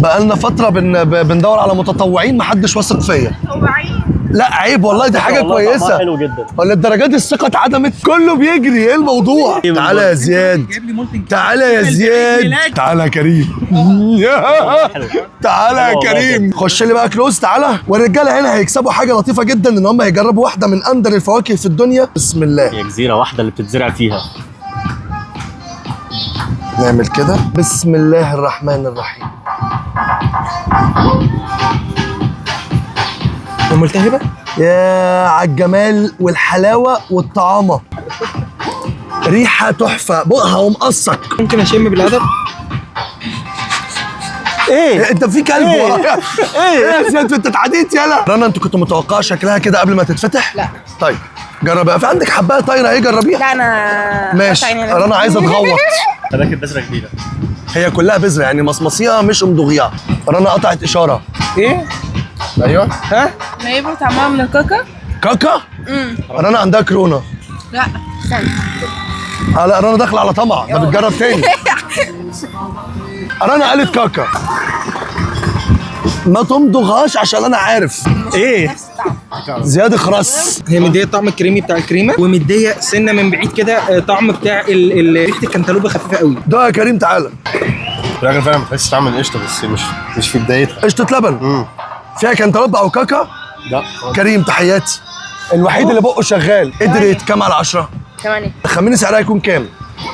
بقالنا فتره بندور على متطوعين، محدش واثق فيا. متطوعين؟ لا عيب والله، دي حاجه كويسه. حلو جدا. ولا الدرجات دي الثقه اتعدمت، كله بيجري، ايه الموضوع؟ تعالى يا زياد، تعالى يا زياد، تعالى يا كريم. تعالى يا كريم، خش لي بقى كلوز. تعالى. والرجاله هنا هيكسبوا حاجه لطيفه جدا، ان هم هيجربوا واحده من اندر الفواكه في الدنيا. بسم الله. هي جزيره واحده اللي بتتزرع فيها. نعمل كده. بسم الله الرحمن الرحيم. ملتهبه يا عالجمال والحلاوه والطعامه، ريحه تحفه. بقها ومقصك. ممكن اشم بالادب؟ ايه انت في كلب ورايا؟ ايه يا زياد انت اتعديت يالا. رنا انت كنت متوقعه شكلها كده قبل ما تتفتح؟ لا. طيب جربي بقى، في عندك حبايه طايره اهي، جربيها. لا انا ماشي. رنا عايزه تغوط. فداك بذره كبيره. هي كلها بذره يعني مصمصيها مش امضغيها. رنا قطعت اشاره. ايه؟ ايوه. ها؟ نايبه طعمها من الكاكا. كاكا. رنا عندها كورونا. لا استنى. لا رنا داخله على طمع، ده بتجرب تاني. رنا قالت كاكا، ما تمضغهاش عشان انا عارف. ايه؟ نفس الطعم. زياد اخرس. هي مديه الطعم الكريمي بتاع الكريمه، ومديه سنه من بعيد كده طعم بتاع ريحه الكنتالوبه خفيفه قوي. ده يا كريم تعالى. الراجل فعلا بتحس طعم القشطه، بس مش في بدايتها. قشطه لبن. فيها كنتالوب او كاكا. لا كريم تحياتي، الوحيد اللي بقه شغال. قدرت كام على 10؟ 8. خمني سعرها يكون كام؟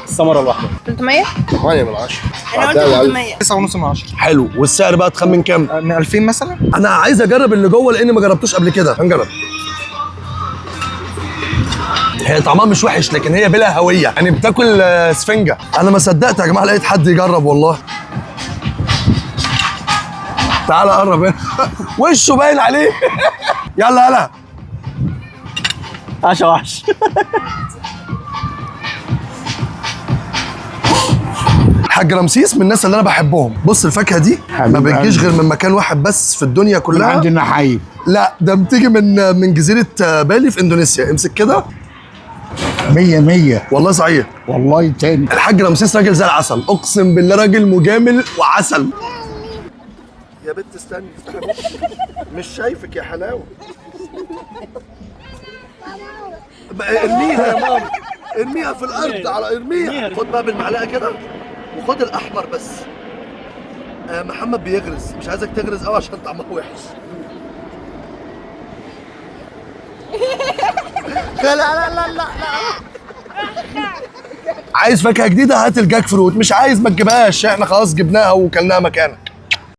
الثمره الواحده 300. 8 من 10. انا قلت 300. 9.5 من 10. حلو. والسعر بقى تخمن كام؟ من 2000 مثلا. انا عايز اجرب اللي جوه لاني ما جربتوش قبل كده. هنجرب. هي طعمها مش وحش، لكن هي بلا هويه، يعني بتاكل سفنجه. انا ما صدقت يا جماعه لقيت حد يجرب والله. تعالى قرب هنا. وشه باين عليه. يلا يلا. عشا وحش. الحاج رمسيس من الناس اللي انا بحبهم. بص الفاكهه دي ما بتجيش غير من مكان واحد بس في الدنيا كلها. عندي النحايب. لا ده بتيجي من جزيره بالي في اندونيسيا. امسك كده. 100 والله صحيح. والله تاني. الحاج رمسيس راجل زي العسل، اقسم بالله راجل مجامل وعسل. يا بنت استني، مش شايفك يا حلاوه. ارميها يا ماما، ارميها في الارض، على ارميها. خد بقى بالمعلقه كده، وخد الاحمر بس. محمد بيغرز، مش عايزك تغرز قوي عشان طعمها وحش. لا لا لا لا لا. عايز فاكهه جديده؟ هات الجاك فروت. مش عايز ما تجيبهاش، احنا خلاص جبناها وكلناها مكانك.